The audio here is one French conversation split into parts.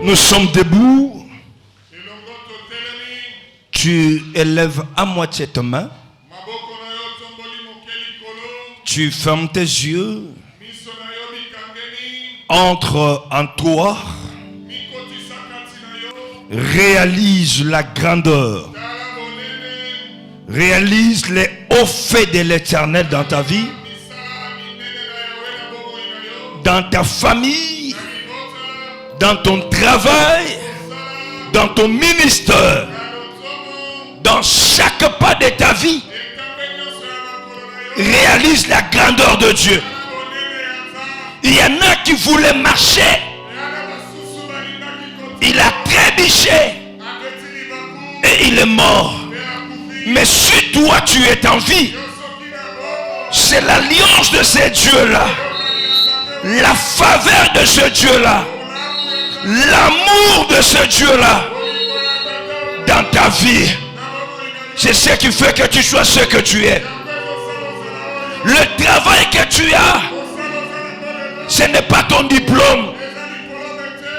Nous sommes debout. Tu élèves à moitié ta main. Tu fermes tes yeux. Entre en toi. Réalise la grandeur. Réalise les hauts faits de l'Éternel dans ta vie. Dans ta famille. Dans ton travail. Dans ton ministère. Dans chaque pas de ta vie. Réalise la grandeur de Dieu. Il y en a qui voulaient marcher. Il a trébuché. Et il est mort. Mais si toi tu es en vie, c'est l'alliance de ces dieux-là. La faveur de ce Dieu-là. L'amour de ce Dieu-là. Dans ta vie. C'est ce qui fait que tu sois ce que tu es. Le travail que tu as, ce n'est pas ton diplôme.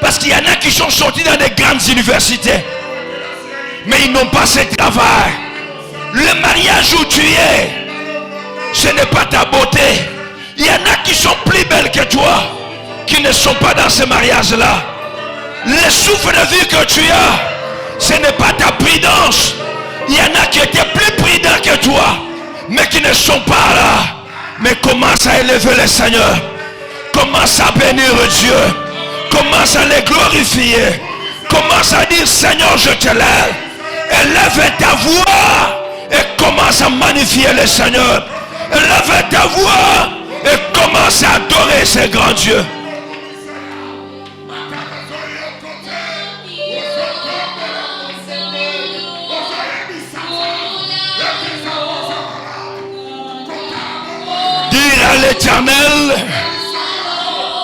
Parce qu'il y en a qui sont sortis dans des grandes universités. Mais ils n'ont pas ce travail. Le mariage où tu es, ce n'est pas ta beauté. Il y en a qui sont plus belles que toi, qui ne sont pas dans ce mariage-là. Le souffle de vie que tu as, ce n'est pas ta prudence. Il y en a qui étaient plus prudents que toi, mais qui ne sont pas là. Mais commence à élever le Seigneur. Commence à bénir Dieu. Commence à les glorifier. Commence à dire Seigneur, je te lève. Élève ta voix et commence à magnifier le Seigneur. Élève ta voix et commence à adorer ce grand Dieu. Dire à l'Éternel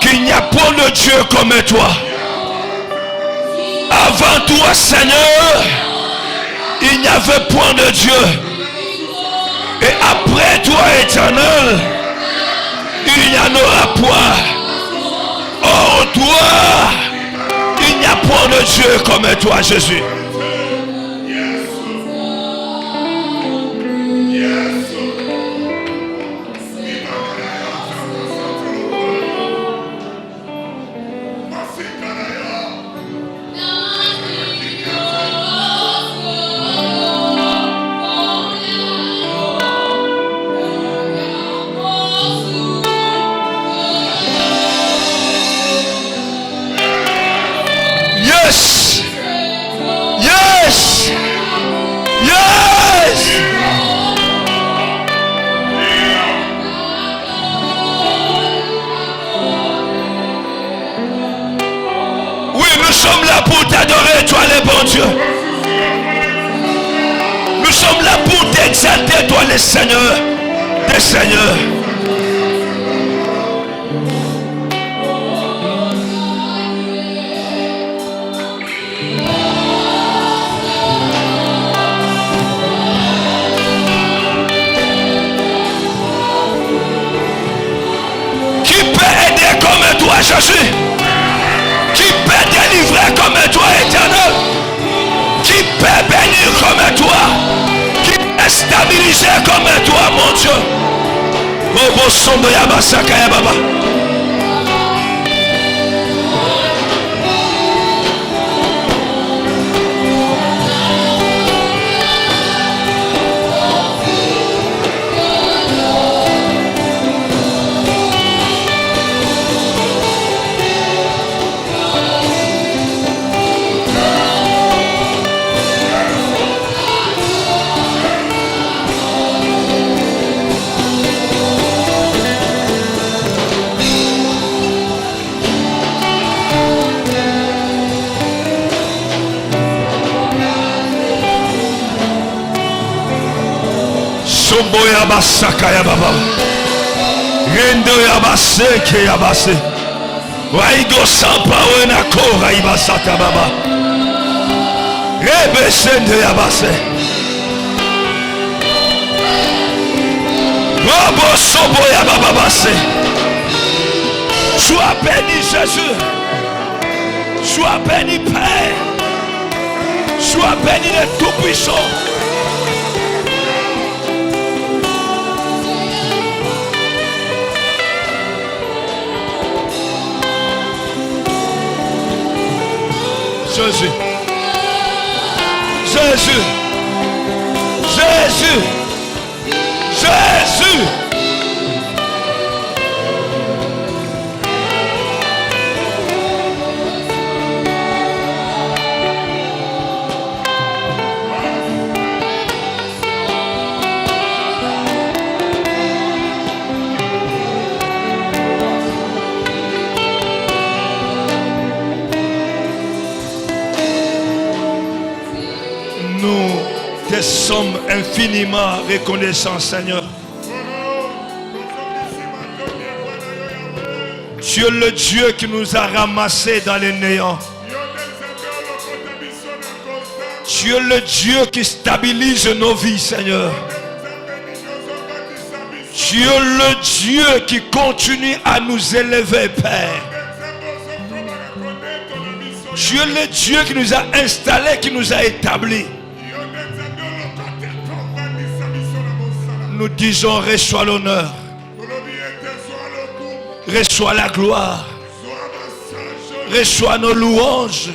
qu'il n'y a point de Dieu comme toi. Avant toi, Seigneur, il n'y avait point de Dieu. Et après toi, Éternel, il n'y en aura point. Or toi, il n'y a point de Dieu comme toi, Jésus. Toi le bon Dieu. Nous sommes là pour t'exalter, toi le Seigneur des Seigneurs. Qui peut aider comme toi, Jésus? Qui peut délivrer comme toi, Éternel? Qui peut bénir comme toi? Qui peut stabiliser comme toi, mon Dieu? Bobo Sondo Yabasaka Yababa. Sombo Yabasaka Yababa. Rendo Yabaseke Yabase. Waigo Sampa Wenako Raibasata Baba. Rebe Sende Yabase. Bobo Sombo Yababa. Sois béni, Jésus. Sois béni, Père. Sois béni le Tout-Puissant. Jésus. Jésus. Jésus. Jésus. Nous te sommes infiniment reconnaissants, Seigneur. Tu es le Dieu qui nous a ramassés dans les néants. Tu es le Dieu qui stabilise nos vies, Seigneur. Tu es le Dieu qui continue à nous élever, Père. Tu es le Dieu qui nous a installés, qui nous a établis. Nous disons, reçois l'honneur. Reçois la gloire. Reçois nos louanges.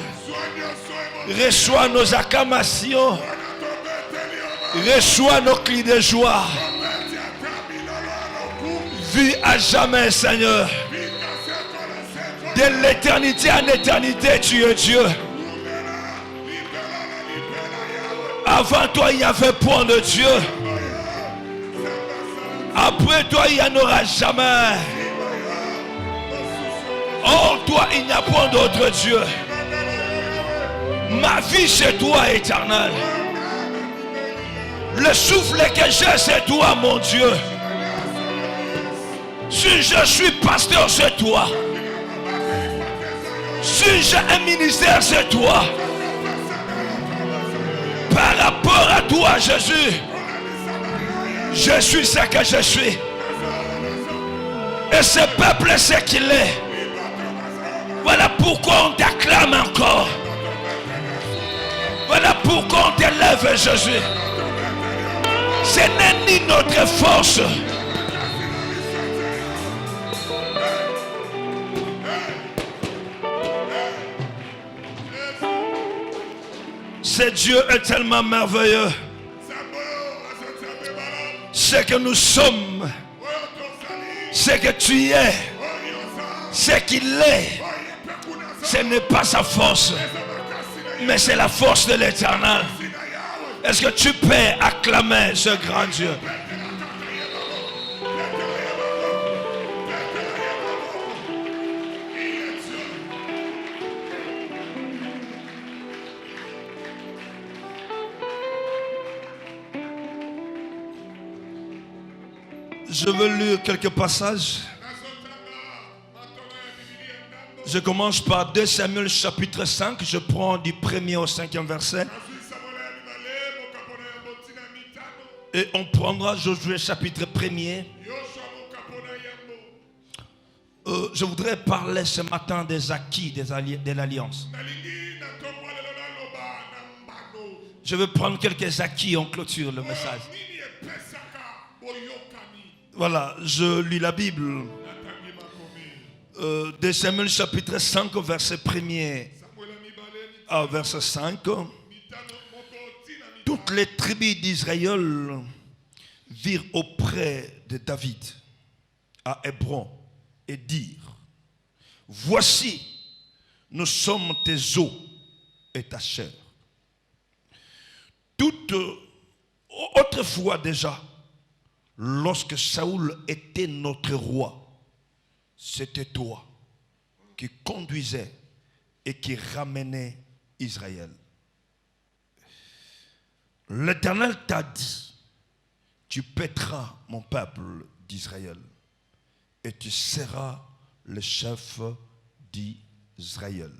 Reçois nos acclamations. Reçois nos cris de joie. Vis à jamais, Seigneur. De l'éternité en éternité, tu es Dieu. Avant toi, il n'y avait point de Dieu. Après toi, il n'y en aura jamais. Oh, toi, il n'y a point d'autre Dieu. Ma vie, c'est toi, éternel. Le souffle que j'ai, c'est toi, mon Dieu. Si je suis pasteur, c'est toi. Si j'ai un ministère, c'est toi. Par rapport à toi, Jésus, je suis ce que je suis. Et ce peuple, c'est qu'il est. Voilà pourquoi on t'acclame encore. Voilà pourquoi on t'élève, Jésus. Ce n'est ni notre force. Ce Dieu est tellement merveilleux. Ce que nous sommes, ce que tu es, ce qu'il est, ce n'est pas sa force, mais c'est la force de l'Éternel. Est-ce que tu peux acclamer ce grand Dieu? Je veux lire quelques passages. Je commence par 2 Samuel chapitre 5. Je prends du 1er au 5e verset. Et on prendra Josué chapitre 1er. Je voudrais parler ce matin des acquis de l'Alliance. Je vais prendre quelques acquis, on clôture le message. Voilà, je lis la Bible. 2 Samuel chapitre 5, verset 1er à verset 5. Toutes les tribus d'Israël virent auprès de David à Hébron et dirent: voici, nous sommes tes os et ta chair. Toute autrefois déjà, lorsque Saoul était notre roi, c'était toi qui conduisais et qui ramenais Israël. L'Éternel t'a dit: tu paîtras mon peuple d'Israël et tu seras le chef d'Israël.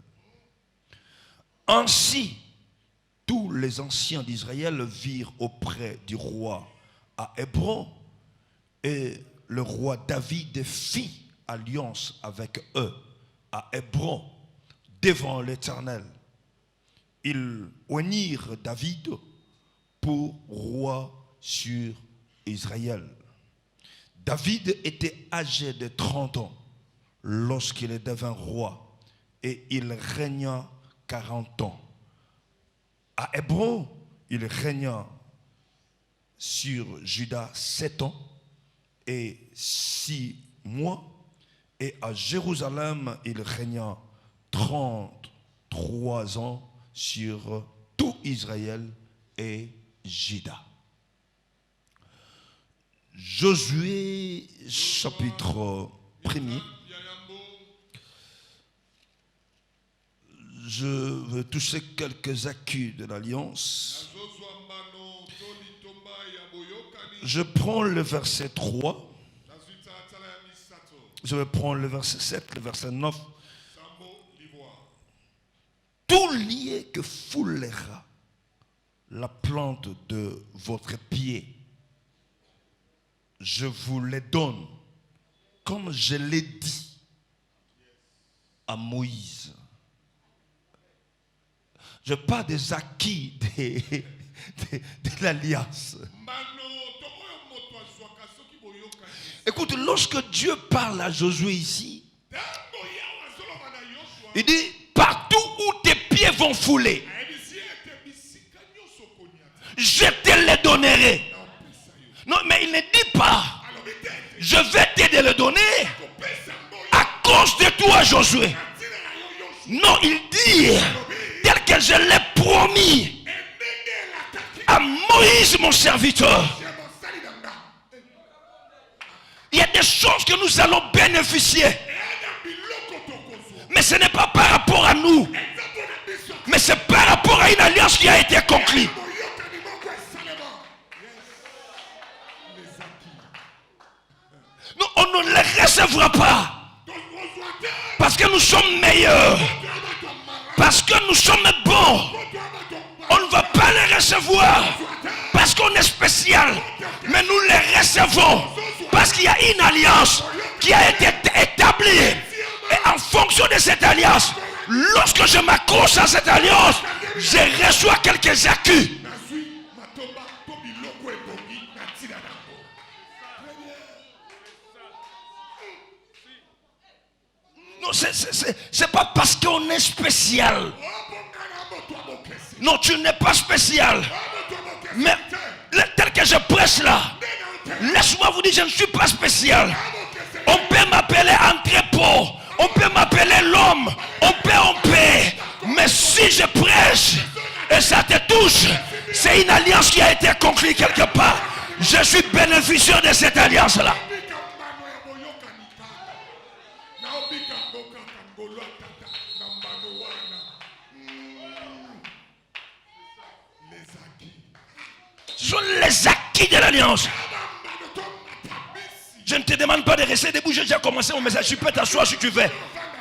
Ainsi, tous les anciens d'Israël virent auprès du roi à Hébron, et le roi David fit alliance avec eux à Hébron devant l'Éternel. Ils oignirent David pour roi sur Israël. David était âgé de 30 ans lorsqu'il devint roi et il régna 40 ans. À Hébron, il régna sur Juda 7 ans et 6 mois. Et à Jérusalem, il régna 33 ans sur tout Israël et Juda. Josué chapitre 1er. Je veux toucher quelques accus de l'Alliance. Je prends le verset 3. Je vais prendre le verset 7, le verset 9. Tout lié que foulera la plante de votre pied, je vous les donne, comme je l'ai dit à Moïse. Je parle des acquis de l'alliance. Écoute, lorsque Dieu parle à Josué ici, il dit, partout où tes pieds vont fouler, je te les donnerai. Non, mais il ne dit pas, je vais t'aider le donner à cause de toi, Josué. Non, il dit, tel que je l'ai promis à Moïse, mon serviteur. Il y a des choses que nous allons bénéficier. Mais ce n'est pas par rapport à nous. Mais c'est par rapport à une alliance qui a été conclue. Nous, on ne les recevra pas. Parce que nous sommes meilleurs. Parce que nous sommes bons. On ne va pas les recevoir. Parce qu'on est spécial. Mais nous les recevons. Parce qu'il y a une alliance qui a été établie. Et en fonction de cette alliance, lorsque je m'accroche à cette alliance, je reçois quelques accus. Non, c'est pas parce qu'on est spécial. Non, tu n'es pas spécial. Mais tel que je presse là, laisse-moi vous dire, je ne suis pas spécial. On peut m'appeler entrepôt, on peut m'appeler l'homme, on peut. Mais si je prêche et ça te touche, c'est une alliance qui a été conclue quelque part. Je suis bénéficiaire de cette alliance-là. Ce sont les acquis de l'alliance. Je ne te demande pas de rester debout. J'ai déjà commencé mon message. Tu peux t'asseoir si tu veux.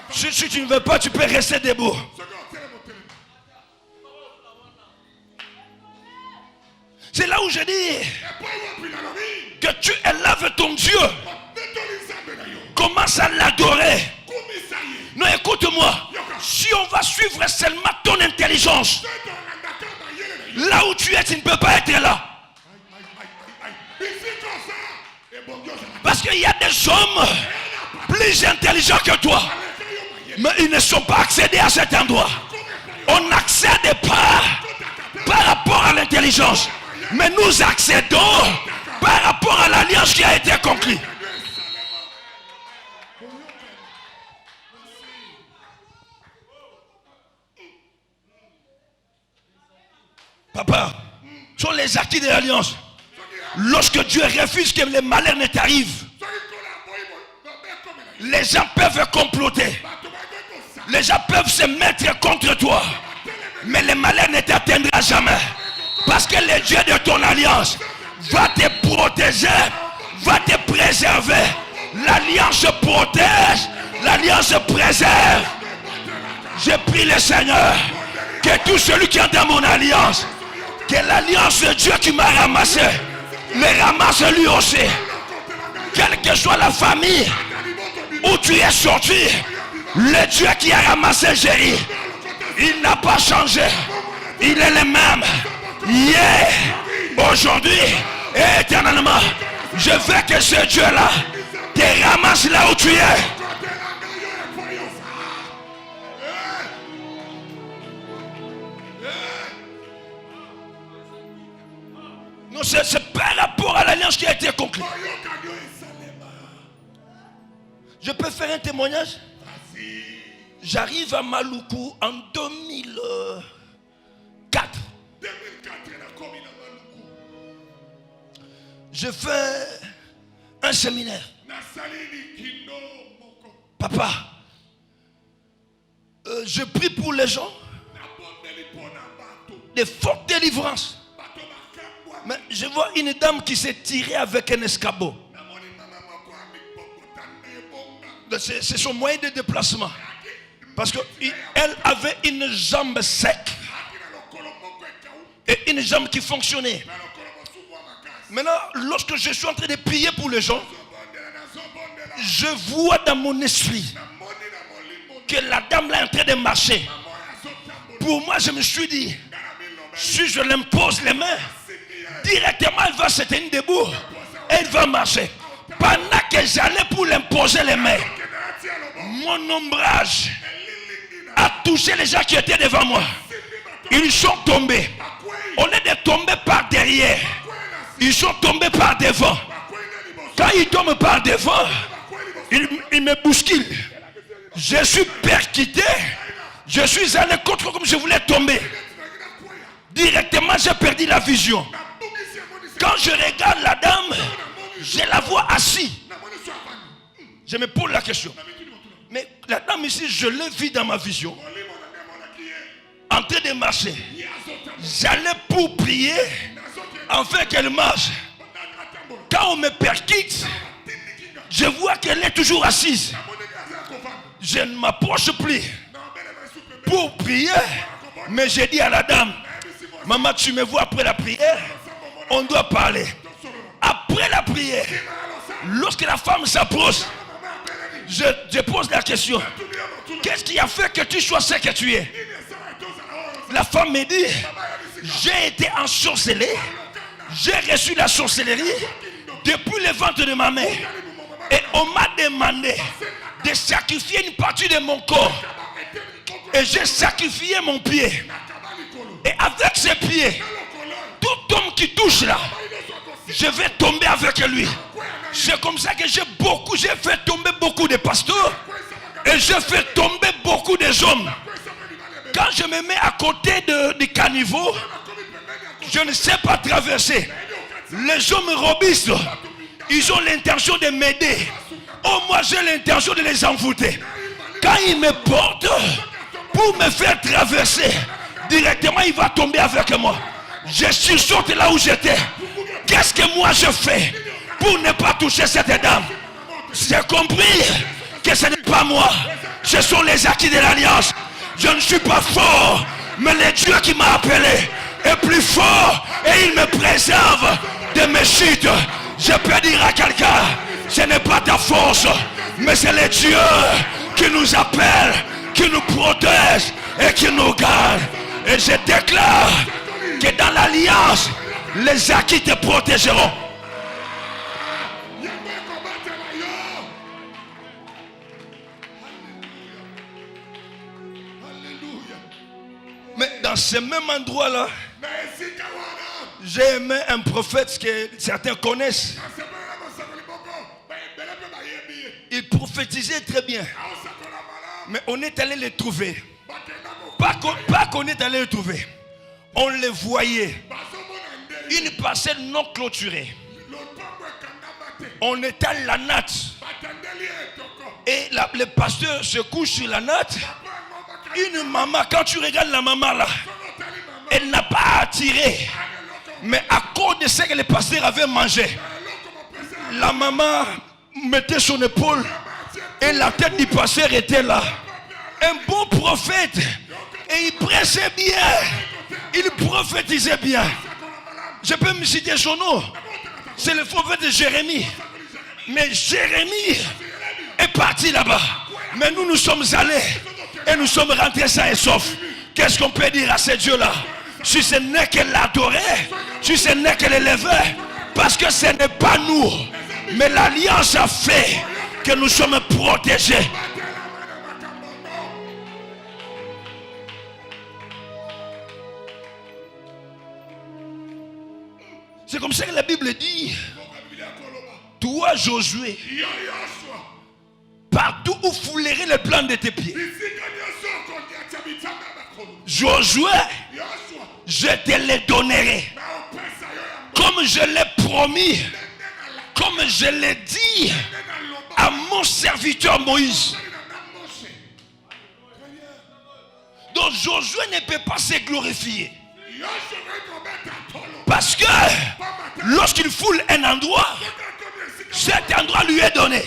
Si tu ne veux pas, tu peux rester debout. C'est là où je dis que tu élèves ton Dieu. Commence à l'adorer. Non, écoute-moi. Si on va suivre seulement ton intelligence, là où tu es, tu ne peux pas être là. Parce qu'il y a des hommes plus intelligents que toi, mais ils ne sont pas accédés à cet endroit. On n'accède pas par rapport à l'intelligence, mais nous accédons par rapport à l'alliance qui a été conclue. Papa, ce sont les acquis de l'alliance. Lorsque Dieu refuse que les malheurs ne t'arrivent, les gens peuvent comploter. Les gens peuvent se mettre contre toi. Mais le malheur ne t'atteindra jamais. Parce que le Dieu de ton alliance va te protéger, va te préserver. L'alliance protège, l'alliance préserve. Je prie le Seigneur que tout celui qui est dans mon alliance, que l'alliance de Dieu qui m'a ramassé, le ramasse lui aussi. Quelle que soit la famille où tu es sorti, Le Dieu qui a ramassé Jéry, il n'a pas changé. Il est le même. Hier, aujourd'hui et éternellement. Je veux que ce Dieu-là te ramasse là où tu es. Non, c'est par rapport à l'alliance qui a été conclue. Je peux faire un témoignage? J'arrive à Maluku en 2004. Je fais un séminaire. Papa, je prie pour les gens. Des fortes délivrances. Mais je vois une dame qui s'est tirée avec un escabeau. C'est son moyen de déplacement. Parce qu'elle avait une jambe sec. Et une jambe qui fonctionnait. Maintenant, lorsque je suis en train de prier pour les gens, je vois dans mon esprit que la dame là est en train de marcher. Pour moi, je me suis dit, si je l'impose les mains, directement elle va se tenir debout. Elle va marcher. Pendant que j'allais pour l'imposer les mains, mon ombrage a touché les gens qui étaient devant moi. Ils sont tombés. Au lieu de tomber par derrière, ils sont tombés par devant. Quand ils tombent par devant, ils me bousculent. Je suis percuté. Je suis allé contre comme je voulais tomber. Directement, j'ai perdu la vision. Quand je regarde la dame, je la vois assise. Je me pose la question. Mais la dame ici, je l'ai vue dans ma vision. En train de marcher. J'allais pour prier afin qu'elle marche. Quand on me percute, je vois qu'elle est toujours assise. Je ne m'approche plus pour prier. Mais j'ai dit à la dame, maman, tu me vois après la prière, on doit parler. Après la prière, lorsque la femme s'approche, je pose la question, qu'est-ce qui a fait que tu sois ce que tu es? La femme me dit, j'ai été ensorcelé, j'ai reçu la sorcellerie depuis le ventre de ma mère. Et on m'a demandé de sacrifier une partie de mon corps. Et j'ai sacrifié mon pied. Et avec ses pieds, tout homme qui touche là, je vais tomber avec lui. C'est comme ça que j'ai fait tomber beaucoup de pasteurs. Et j'ai fait tomber beaucoup de hommes. Quand je me mets à côté du caniveau, je ne sais pas traverser. Les hommes robustes, ils ont l'intention de m'aider. Oh, moi j'ai l'intention de les envoûter. Quand ils me portent pour me faire traverser, directement il va tomber avec moi. Je suis sorti là où j'étais. Qu'est-ce que moi je fais pour ne pas toucher cette dame? J'ai compris que ce n'est pas moi. Ce sont les acquis de l'alliance. Je ne suis pas fort, mais le Dieu qui m'a appelé est plus fort et il me préserve de mes chutes. Je peux dire à quelqu'un, ce n'est pas ta force, mais c'est le Dieu qui nous appelle, qui nous protège et qui nous garde. Et je déclare que dans l'alliance, les acquis te protégeront. Mais dans ce même endroit-là, j'ai aimé un prophète que certains connaissent. Il prophétisait très bien. Mais on est allé les trouver. Pas qu'on est allé les trouver. On les voyait. Une parcelle non clôturée. On est à la natte. Et le pasteur se couche sur la natte. Une maman, quand tu regardes la maman là, elle n'a pas attiré. Mais à cause de ce que le pasteur avait mangé, la maman mettait son épaule et la tête du pasteur était là. Un bon prophète. Et il pressait bien. Il prophétisait bien. Je peux me citer son nom. C'est le prophète de Jérémie. Mais Jérémie est parti là-bas. Mais nous sommes allés et nous sommes rentrés sains et saufs. Qu'est-ce qu'on peut dire à ce Dieu-là? Si ce n'est qu'elle l'adorait, si ce n'est qu'elle l'élevait, parce que ce n'est pas nous, mais l'alliance a fait que nous sommes protégés. C'est comme ça que la Bible dit. Toi, Josué, partout où foulerait les plans de tes pieds, Josué, je te les donnerai. Comme je l'ai promis, comme je l'ai dit à mon serviteur Moïse. Donc Josué ne peut pas se glorifier. Parce que lorsqu'il foule un endroit, cet endroit lui est donné.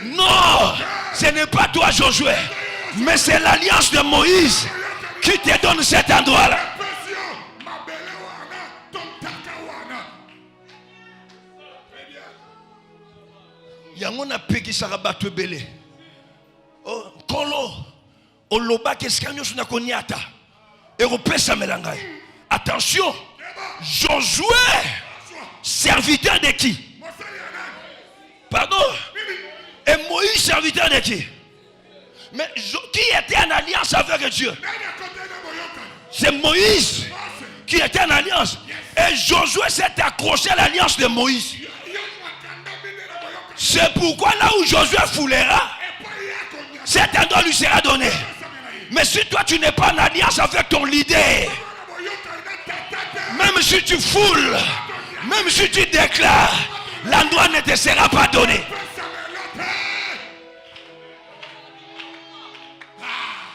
Non, ce n'est pas toi Josué, mais c'est l'alliance de Moïse qui te donne cet endroit-là. Yangona peki sarabatu belé. Oh, kolo. Oloba keskanyo suna konyata. Européen melangai. Attention, Josué, serviteur de qui? Pardon? Et Moïse, serviteur de qui? Mais qui était en alliance avec Dieu? C'est Moïse qui était en alliance. Et Josué s'est accroché à l'alliance de Moïse. C'est pourquoi là où Josué foulera, cet endroit lui sera donné. Mais si toi tu n'es pas en alliance avec ton leader, même si tu foules, même si tu déclares, l'endroit ne te sera pas donné.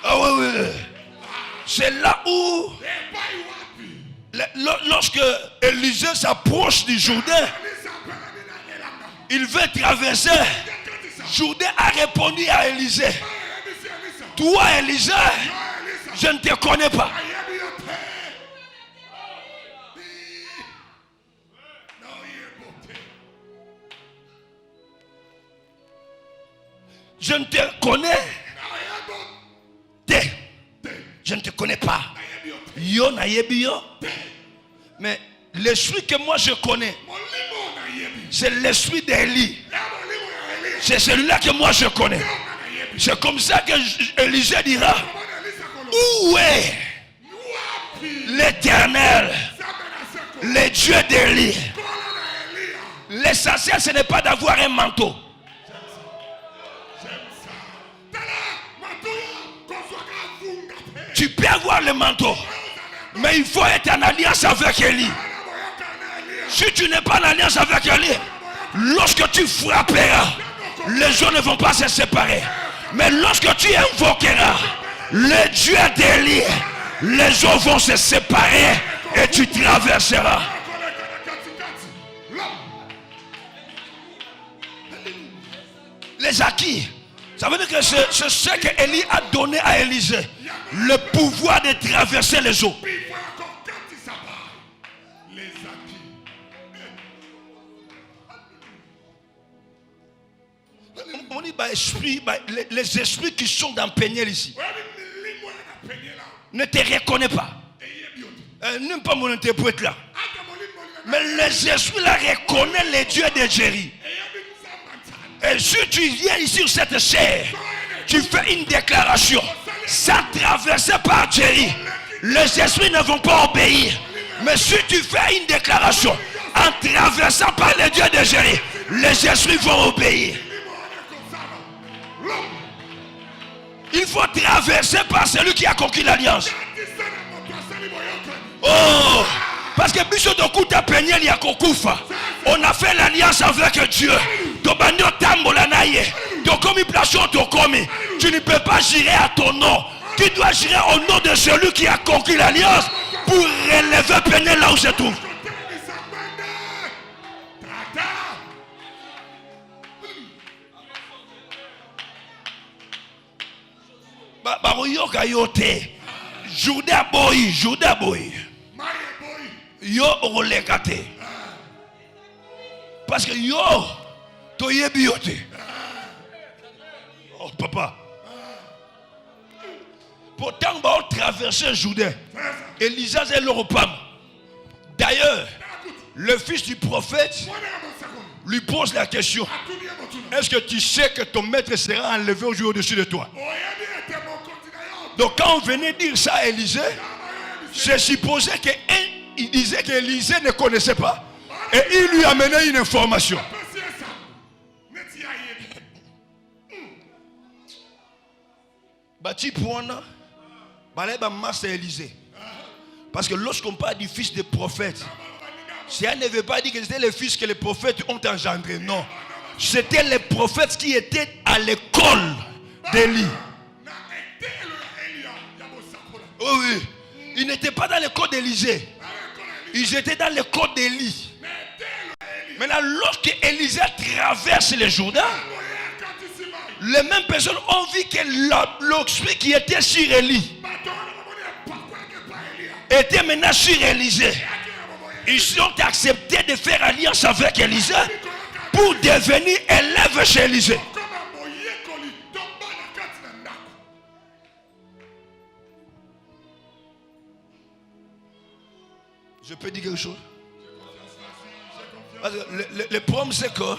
Ah oui, oui. C'est là où, lorsque Élisée s'approche du Jourdain, il veut traverser. Jourdain a répondu à Élisée: toi, Élisée, je ne te connais pas. Je ne te connais. Je ne te connais pas. Yo na yebi yo. Mais l'esprit que moi je connais, c'est l'esprit d'Élie. C'est celui-là que moi je connais. C'est comme ça que Élisée dira: où est l'Éternel, le Dieu d'Élie? L'essentiel, ce n'est pas d'avoir un manteau. Tu peux avoir le manteau, mais il faut être en alliance avec Élie. Si tu n'es pas en alliance avec Élie, lorsque tu frapperas, les gens ne vont pas se séparer. Mais lorsque tu invoqueras le Dieu d'Élie, les gens vont se séparer et tu traverseras. Les acquis, ça veut dire que c'est ce que Élie a donné à Élisée, le pouvoir de traverser les eaux. On dit les esprits qui sont dans Péniel ici ne te reconnaissent pas. N'aime pas mon interprète là. Mais les esprits là reconnaissent les dieux de Jéry. Et si tu viens ici sur cette chair, tu fais une déclaration, ça traversé par Jéry, les esprits ne vont pas obéir. Mais si tu fais une déclaration en traversant par les dieux de Jéry, les esprits vont obéir. Il faut traverser par celui qui a conquis l'alliance. Oh, parce que on a fait l'alliance avec Dieu. Tu ne peux pas gérer à ton nom. Tu dois gérer au nom de celui qui a conquis l'alliance pour relever Péniel là où se trouve. Juda boy. Yo olekate. Parce que yo toyebi yote. Oh papa, Pourtant, on traverser le Jourdain. Élisée est leur femme. D'ailleurs, le fils du prophète lui pose la question. Est-ce que tu sais que ton maître sera enlevé aujourd'hui au-dessus de toi? Donc quand on venait dire ça à Élisée, c'est supposé qu'il disait qu'Élisée ne connaissait pas. Et il lui amenait une information. Bati Pouana, Baleba Master Élisée. Parce que lorsqu'on parle du fils des prophètes, ça ne veut pas dire que c'était les fils que les prophètes ont engendrés. Non. C'était les prophètes qui étaient à l'école d'Élie. Oh oui. Ils n'étaient pas dans l'école d'Élisée. Ils étaient dans l'école d'Élie. Maintenant, lorsque Élisée traverse le Jourdain, les mêmes personnes ont vu que l'esprit qui était sur Élie était maintenant sur Élisée. Ils ont accepté de faire alliance avec Élisée pour devenir élèves chez Élisée. Je peux dire quelque chose? Parce que le problème c'est que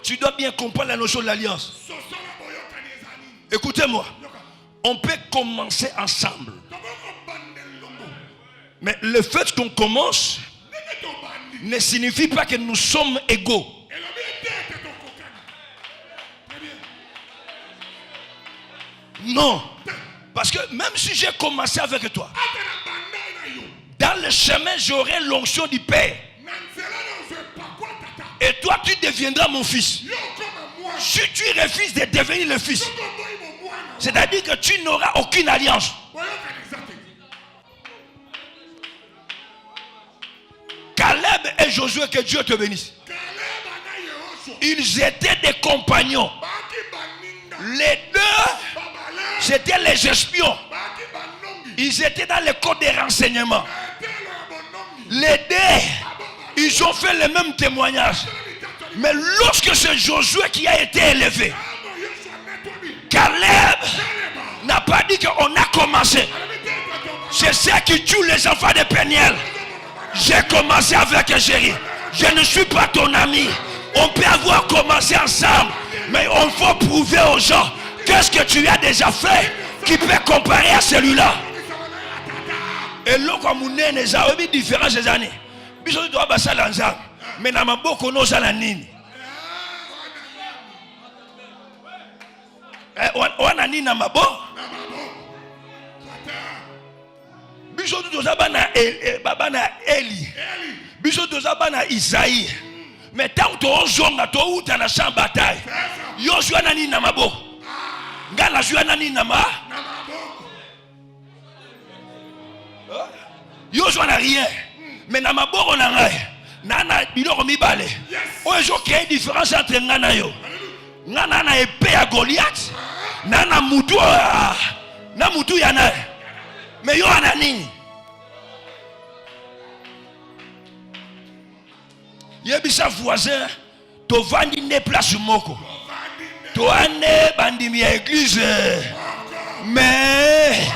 tu dois bien comprendre la notion de l'alliance. Écoutez-moi. On peut commencer ensemble. Mais le fait qu'on commence ne signifie pas que nous sommes égaux. Non. Parce que même si j'ai commencé avec toi, dans le chemin, j'aurai l'onction du Père. Et toi, tu deviendras mon fils. Si tu refuses de devenir le fils, c'est-à-dire que tu n'auras aucune alliance. Caleb et Josué, que Dieu te bénisse. Ils étaient des compagnons. Les deux, c'était les espions. Ils étaient dans le code des renseignements. Les deux, ils ont fait le même témoignage. Mais lorsque c'est Josué qui a été élevé, Caleb n'a pas dit qu'on a commencé. C'est ça qui tue les enfants de Péniel. J'ai commencé avec Géry. Je ne suis pas ton ami. On peut avoir commencé ensemble, mais on faut prouver aux gens qu'est-ce que tu as déjà fait qui peut comparer à celui-là. Et là, comme on est des amis différents ces années, bisous doit passer l'ensemble. Mais dans ma bouche, on a la nini. On a nini dans ma bouche. Bisous doit passer na Eli. Bisous doit passer na Isaïe. Mais tant que tu as un dans la chambre bataille, yo joue na nini dans ma bouche. Ngala joue na nini dans ma. Yo joue na rien. Mais dans ma bouche on a rien. Nana biloko mibale. Oyo jo créer différence entre ngana yo. Ngana na épée à Goliath. Nana mutu na mutu yana. Mais yo ana nini? Yebisa voisin to vandi ne place moko. To ane bandimi ya église. Mais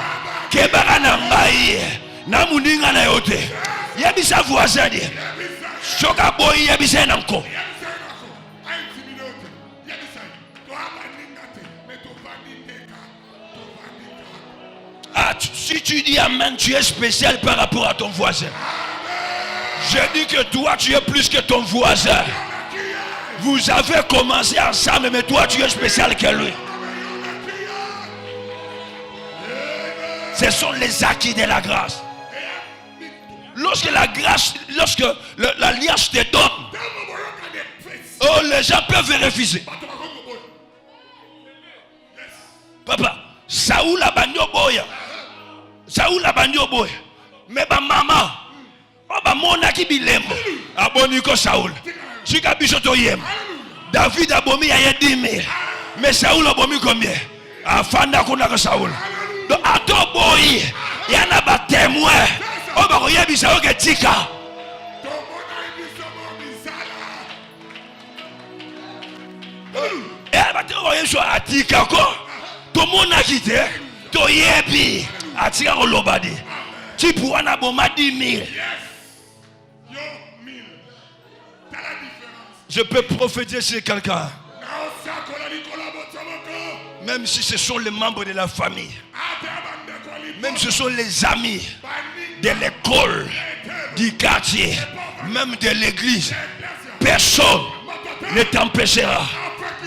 kebara na ngai na muninga na yote. Yebisa voisin di. Shoka boy yebisa nanko. Ah, si tu dis amen, tu es spécial par rapport à ton voisin. Je dis que toi, tu es plus que ton voisin. Vous avez commencé ensemble, mais toi, tu es spécial que lui. Ce sont les acquis de la grâce. Lorsque la grâce, lorsque l'alliance te donne, oh, les gens peuvent refuser. Papa, Saoul a banni au boya. Saoul a banni au boya. Mais ma maman, oh, bah, mon aki bilembo. Aboniko Saoul. Chika bisoto yem. David a bomi a 10 000. Mais Saoul a bomi combien? Afanda kuna Saoul. Donc, à ton boy, il y en a pas témoin. Oh, bah, il y a bisao que tika. Et elle va te voir sur Atika. Tout le monde a quitté. Toyebi. Atira olobadi. Tu pourras na boma 10 000. Yes. Yo 1000. T'as la différence. Je peux prophétiser sur quelqu'un. Na osako la likola botomoko. Même si ce sont les membres de la famille. Ate abande kwa lipo. Même si ce sont les amis Baninga. de l'école, du quartier, même de l'église. Personne ne t'empêchera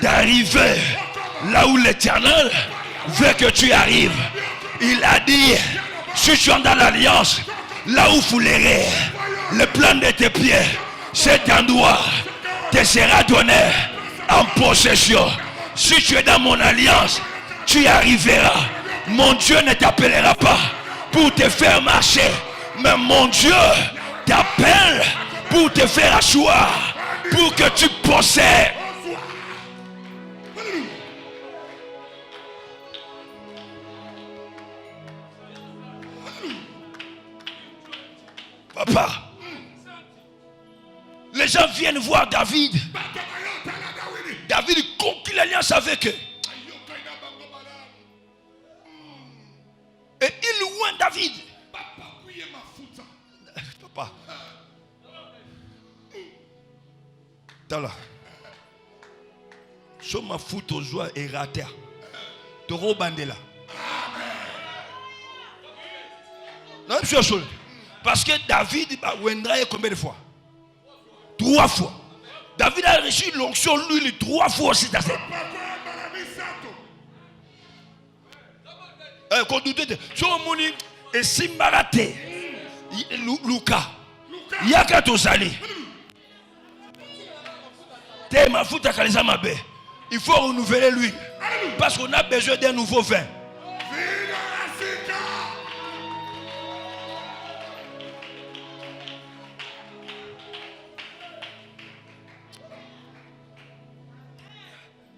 d'arriver là où l'Éternel veut que tu arrives. Il a dit, si tu es dans l'alliance, là où foulerait le plan de tes pieds, cet endroit te sera donné en possession. Si tu es dans mon alliance, tu y arriveras. Mon Dieu ne t'appellera pas pour te faire marcher, mais mon Dieu t'appelle pour te faire asseoir, pour que tu possèdes. Papa, les gens viennent voir David. David conclut l'alliance avec eux. Et il loin David. Papa. Tala. So ma foot aux joies et rater. Toro bandela. Non, je suis. Parce que David a Wendra combien de fois? 3 fois. David a reçu l'onction lui 3 fois aussi dans cette. Quand tu dis, Chomoni et Simbarate, Luka, Yaka Tosali. T'es ma foute à Kalisa Mabé. Il faut renouveler l'huile. Parce qu'on a besoin d'un nouveau vin.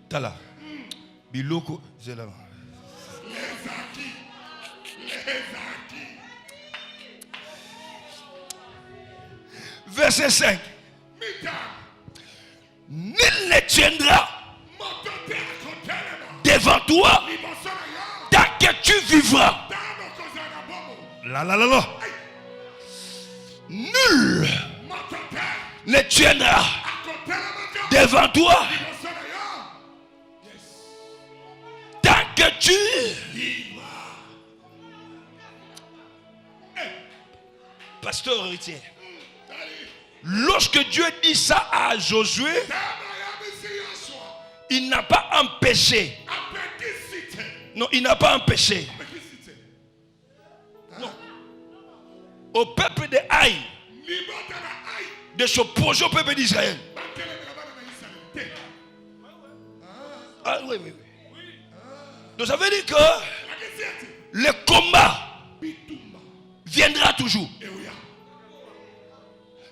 Tala. Biloko, c'est là. Verset 5. Nul ne tiendra devant toi tant que tu vivras. La. Nul ne tiendra devant toi tant que tu vivras. Pasteur héritier. Lorsque Dieu dit ça à Josué, il n'a pas empêché. Non, il n'a pas empêché. Non. Au peuple de Haï de s'opposer au peuple d'Israël. Ah oui. Donc ça veut dire que le combat viendra toujours.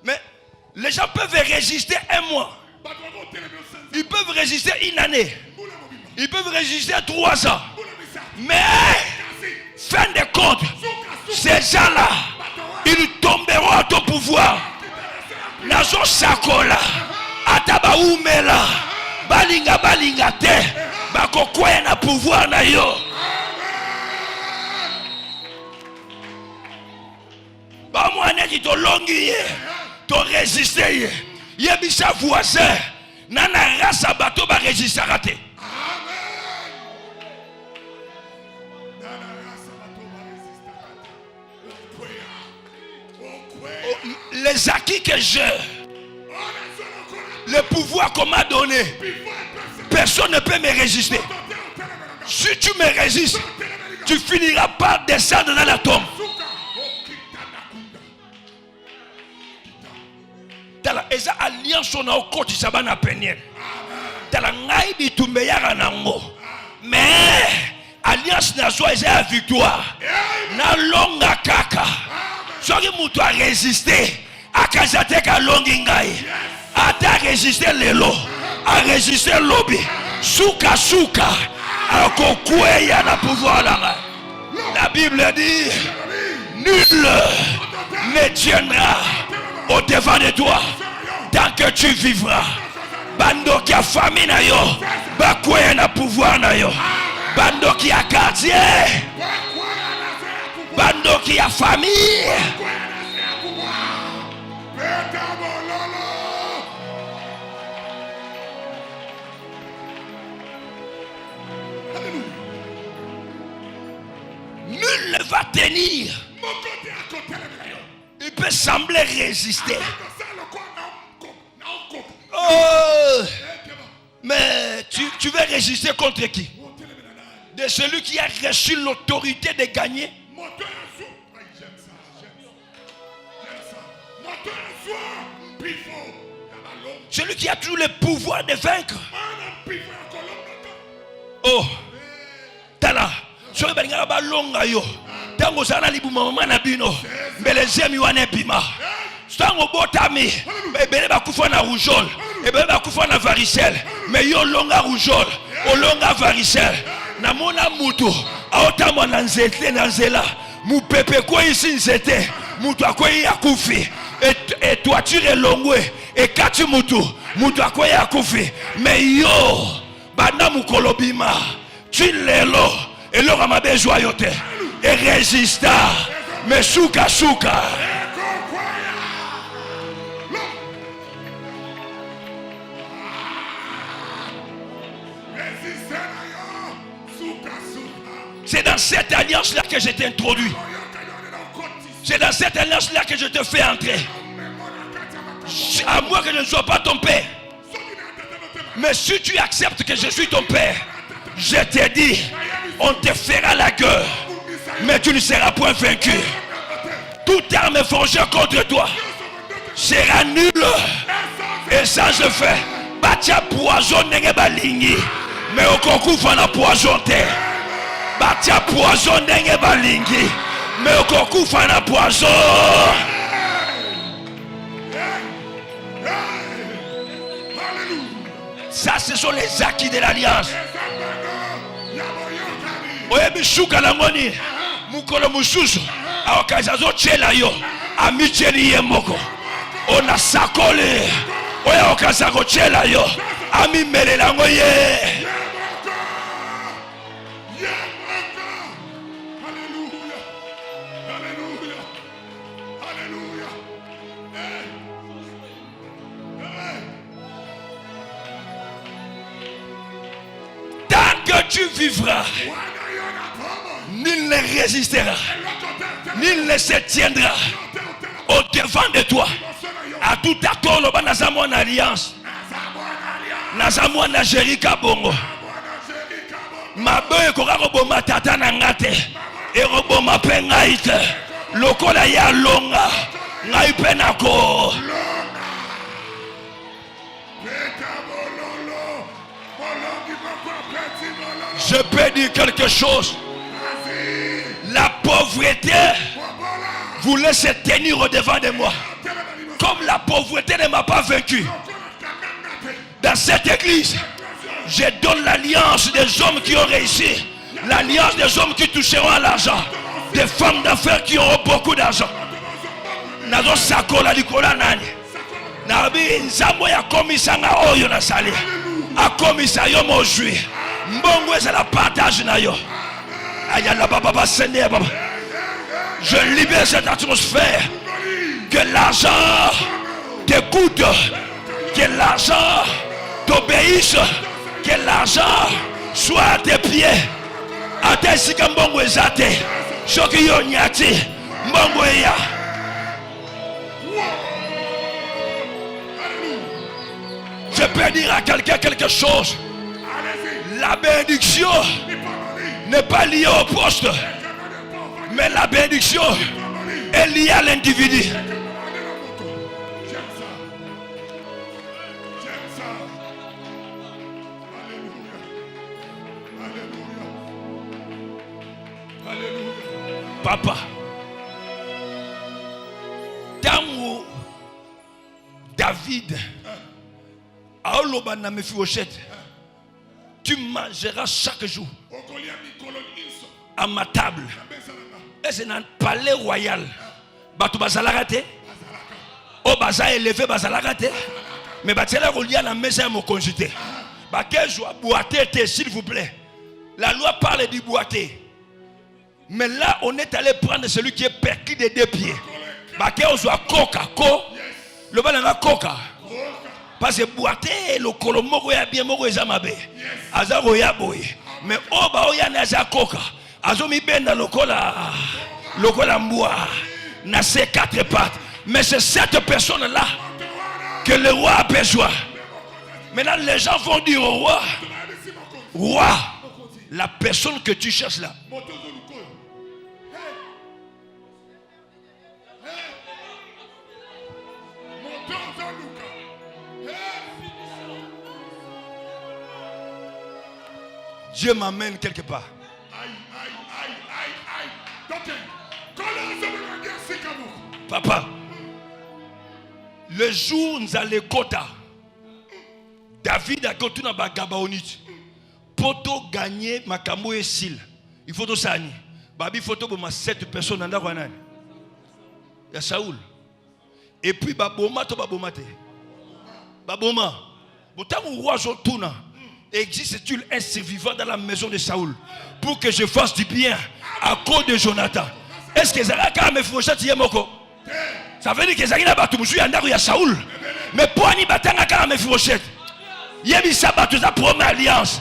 Mais les gens peuvent résister 1 mois. Ils peuvent résister 1 année. Ils peuvent résister 3 ans. Mais, fin de compte, ces gens-là, ils tomberont à ton pouvoir. Nazo Sakola, Ataba Oumela, Balinga te, Bakokoye na pouvoir na yo. Ba mwana ki to longi to résister yebisa voisin nana rasa bato ba résister raté. Les acquis que j'ai, le pouvoir qu'on m'a donné, personne ne peut me résister. Si tu me résistes, tu finiras par descendre dans la tombe. Tala eza alliance on a au côté sabana penien. Tala ngai bitumbe yara nango. Mais alliance na so eza victoire. Na longa kaka. Soki mutu a résister akazate ka longi ngai. Ata résister lelo, a résister lobi. Suka akokweya na pouvoir là. La Bible dit nul ne tiendra au devant de toi tant que tu vivras. Bando kia famille na yo bakweye na pouvoir na yo bandoki ya quartier, bandoki ya famille. Nul ne va tenir. Il peut sembler résister. Oh, mais tu veux résister contre qui? De celui qui a reçu l'autorité de gagner. Celui qui a tout le pouvoir de vaincre. Oh, Tala, je vais venir à Longa yo. Tango sana libuma mama na bino. Mbelezemi wane bima. Tango botami. Ebele bakufa na rougeole. Ebele bakufa na varicelle. Mais yo longa rougeole. O longa varicelle. Na mona mutu. Aotamo na nzete na nzela. Mu pepe ko isi nzete. Mutu akoyi akufi. Et toiture longwe. Et kati mutu. Mutu akoyi akufi. Mais yo banda mukolobima. Tu lelo. Et l'or ma bejoyote. Et résista. Mais souka souka. C'est dans cette alliance-là que je t'ai introduit. C'est dans cette alliance-là que je te fais entrer. À moi que je ne sois pas ton père. Mais si tu acceptes que je suis ton père, je te dis, on te fera la guerre. Mais tu ne seras point vaincu. Toute arme forgée contre toi sera nulle. Et ça se fait. Batia poison n'est pas ligné. Mais au concours, on a poisonné. Batia poison n'est pas ligné. Mais au concours, on a poison. Ça, ce sont les acquis de l'alliance. Oyebi shuka na ngoni mukolo mususu awakazazo chela yo amicheli yemoko ona sakole oya okazako chela yo ami melela ngoye. Tant que tu vivras, nul ne résistera, nul ne se tiendra au devant de toi. À tout accord, le banazamo en alliance, nazamo en Jerika bongo. Ma boy kora roboma tata nangate, et roboma pengaite, lokola ya longa, ngai penako. Je peux dire quelque chose. La pauvreté voulait se tenir au devant de moi. Comme la pauvreté ne m'a pas vaincu. Dans cette église, je donne l'alliance des hommes qui ont réussi. L'alliance des hommes qui toucheront à l'argent. Des femmes d'affaires qui auront beaucoup d'argent. Nazo sakola likola nani. Nabi nzambo ya komisanga oyo na sali. A komisa yo mojui. Mbongo c'est la partage na yo. Ayala baba Seigneur baba. Je libère cette atmosphère. Que l'argent t'écoute. Que l'argent t'obéisse. Que l'argent soit à tes pieds. À tes sikambongo ezate. Shoki yo nyati. Mbongo ya. Je peux dire à quelqu'un quelque chose. La bénédiction n'est pas liée au poste, mais la bénédiction est liée à l'individu. Papa, Tango David Aoloba na Mephibosheth, tu mangeras chaque jour à ma table. Et c'est dans le palais royal. Batou bazalakate. O baza élevé bazalakate. Mais batela rolia na mesa ya mo conjité. Ba que joie boiter s'il vous plaît. La loi parle du boité. Mais là, on est allé prendre celui qui est perclus des 2 pieds. Baké soit coca, le balanga coca. Parce que boité, le colombo ya bien moko ezamabe. Azaro ya boy. Mais oba oya na za coca. Azomi benda lokola mboa. Na ses 4 pattes. Mais c'est cette personne-là que le roi a besoin. Maintenant, les gens vont dire au roi, roi, la personne que tu cherches là. Dieu m'amène quelque part. Papa, le jour où nous allons Kota, David a continué à Gabaonite. Pour gagner Makambo et Sil, il faut tout ça. Babi photo pour 7 personnes dans la Il y a Saoul. Et puis Baboma to Babomate. Baboma. Pourtant mon roi Jotuna. Existe-t-il un survivant dans la maison de Saoul pour que je fasse du bien à cause de Jonathan? Est-ce que Zalaka me faut châtier moko? Ça veut dire que Zalina Batumousu Yandaru ya Saoul. Mais pour Ani Batanga Kame Frochette. Yebi Sabatu za première alliance.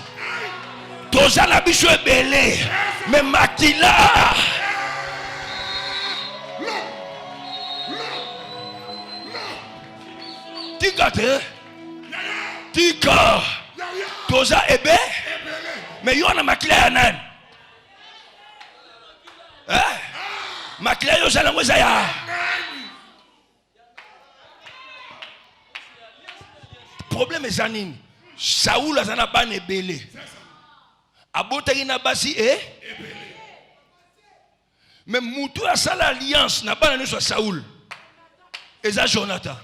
Toza la bicho est belé. Mais Makila. Tika te. Tika. Toza ebe. Mais yon a Makila yanan. Makila yo zalango zaya. Problème est Zanine. Saoul a zana ban ebele. Abotaki na basi mais Moutou a sa l'alliance na ban na Saoul. Eza Jonathan.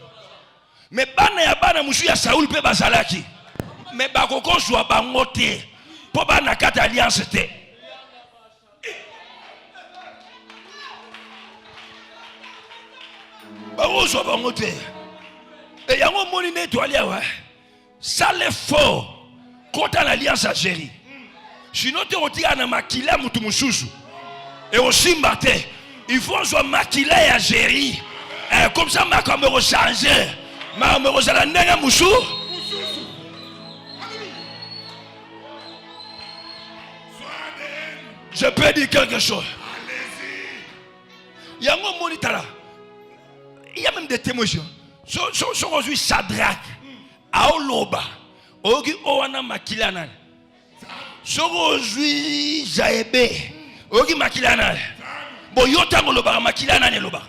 Mais bana ya bana musu ya Saoul pe bazalaki. Mais bakoko zwa bango te. Po bana kata alliance te. Bango zwa bango te. Et yango moni ne toali awa. Ça l'effort contre l'alliance Algérie. Sinon tu retires na makila mutu mususu. Et aussi maté, il faut soit makila et Algérie. Comme ça ma comme changer. Ma me rozala ndenga musu. Je peux dire quelque chose. Il y a un moniteur. Il y a même des témoins. So aujourd'hui Shadrach. Aoloba. Ogi owana makilana. So aujourd'hui Jaebe. Ogi makilana. Bon yota ngoloba makilana ne loba.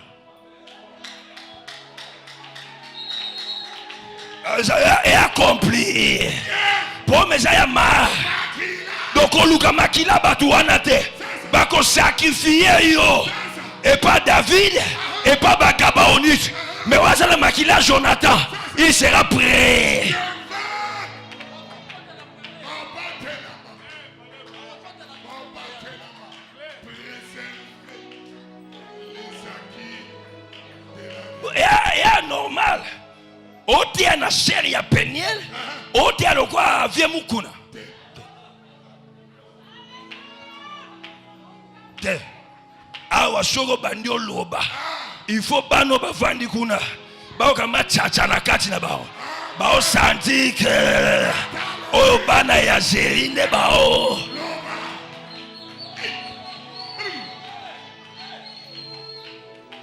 Et accompli. Pour mes ayama. Donc on luka makila batu wanate. Bako sacrifier yo. Et pas David. Et pas Bagabaonite. Mais wazala makila Jonathan. Il sera prêt. Et normal. Oti ana chéri ya Peniel. Oti alokwa vie mukuna. Te. Awa shogo bandio loba. Il faut bano bavandi kuna. Bao kama chacha na kati na bao. Bao santi que oyo bana ya Zerine bao.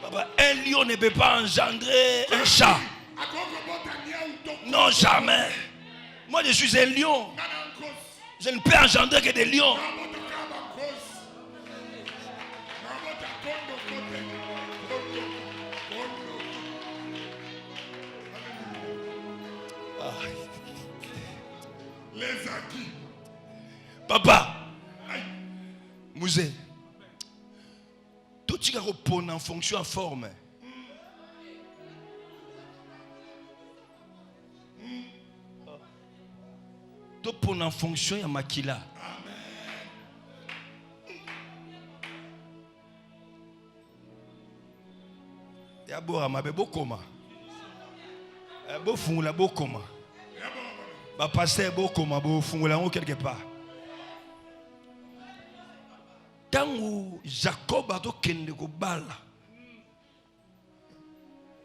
Papa, un lion ne peut pas engendrer un chat. Non, jamais. Moi, je suis un lion. Je ne peux engendrer que des lions. Les acquis. Papa, Mouzé, tout ce qui est en fonction en forme. Tout pour en fonction ya makila. Ya bora mabe bokoma. Bo fungula bokoma. Ba pasteur bokoma bo fungula ngo quelque part. Tango Jacob a to kende ko bala.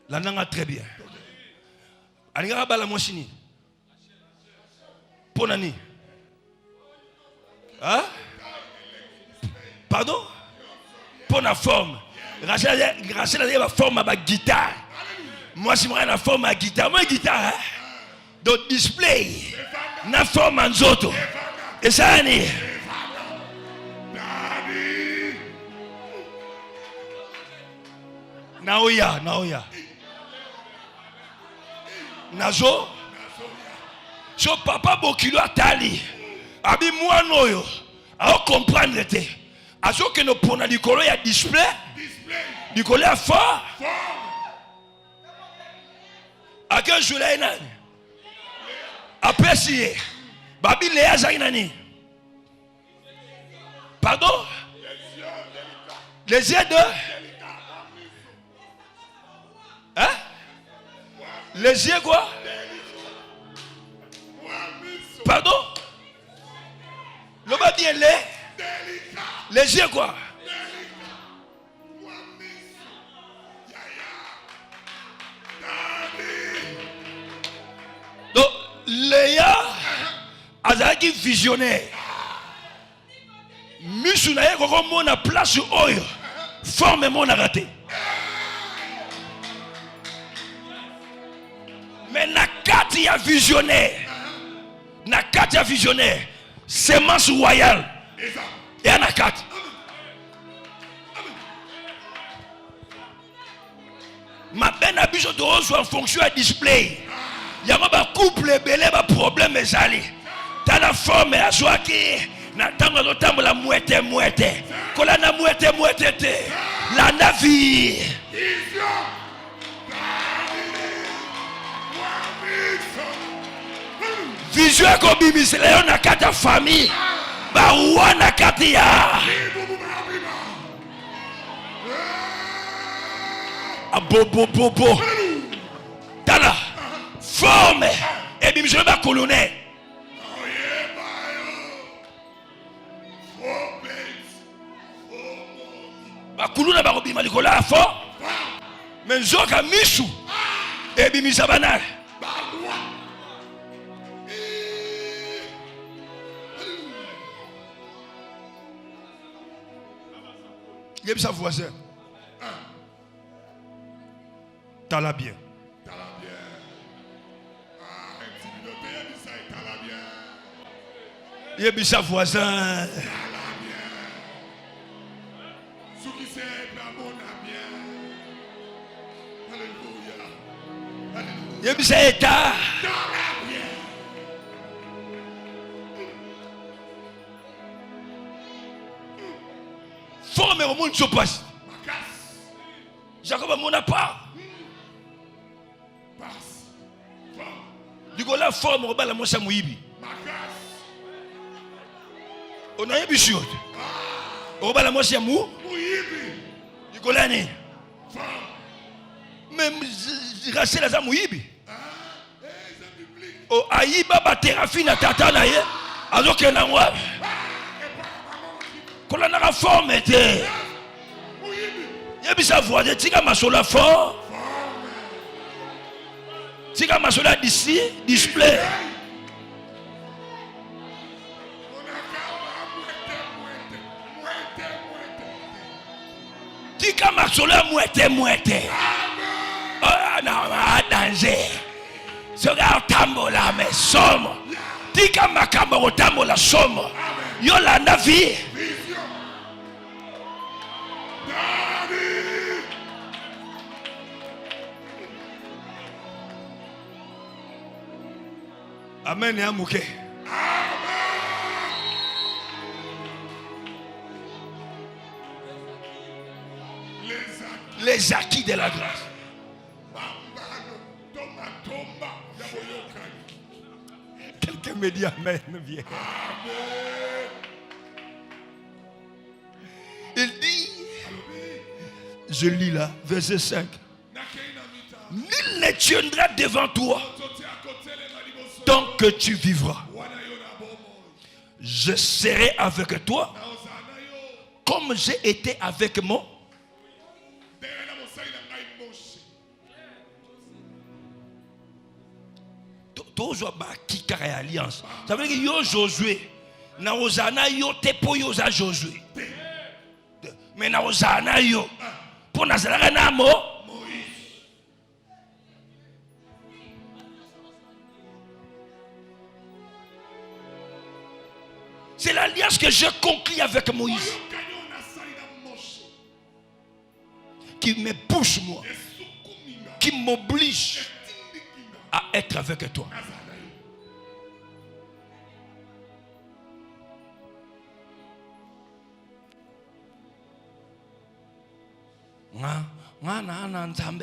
La nanga très bien. Alinga bala moshini. Ponani. Hein? Pardon? Pour la forme. Rachel a dit la forme à la guitare. Moi, je suis la forme à la guitare. Moi, guitare. Hein? Donc, display. La forme en zoto. Et ça, n'est. Naoya. Nazo. So papa Bokilo atali. Abi moi noyo. A comprendre te. Azo que no pona likolo ya display. Likolo ya fort. A quel jour là nani? Apprécié. Babi Léa Zainani. Pardon? Les yeux de. Hein? Les yeux quoi? Pardon? L'homme a bien les yeux quoi? Donc, Léa Azaki visionnaire. Mishunaye koko mona place oyo. Forme mona raté. Mais nakati ya visionnaire. Nakati ya visionnaire. Semence royale. Et à nakati. Ma peine à biso de rose en fonction à display. Il y a un couple belé, un problème ezali. T'as la forme à joaquin. Na tango do tambo la mouette. Kola na mouette te. La navi. Vision ko bimisele yo na kata famille. Ba wana kati ya. Bobo. Tala. Forme. Et bimisele ba colonel. Bakuluna barobima likola fo mais nzoka misu ebimisa banal yebisa voisin tala bien yebisa voisin yebisa état forme au monde se passe Jacob mon pas du coup la forme au bas la mosa mouibi on a yebi sur au bas la mosa mou du coup là né même Rachel a mouibi o ayiba ba thérapie na tata na ye azoke na ngwa kola na forme te yebisa voix tika masola fort tika masola d'ici display tika masola mouette oh non danger soga tambola mais somme tika makambo tambola somme yo la navi amen ya muke les acquis de la grâce. Quelqu'un me dit amen, viens. Il dit, je lis là, verset 5. Nul ne tiendra devant toi tant que tu vivras. Je serai avec toi comme j'ai été avec mon. Toujours qui carré alliance. Ça veut dire que yo Josué, na ozana yo te po yo za Josué. Mais na ozana yo pour na zalaka na mo Moïse. C'est l'alliance que je conclue avec Moïse. Qui me pousse moi, qui m'oblige à être avec toi.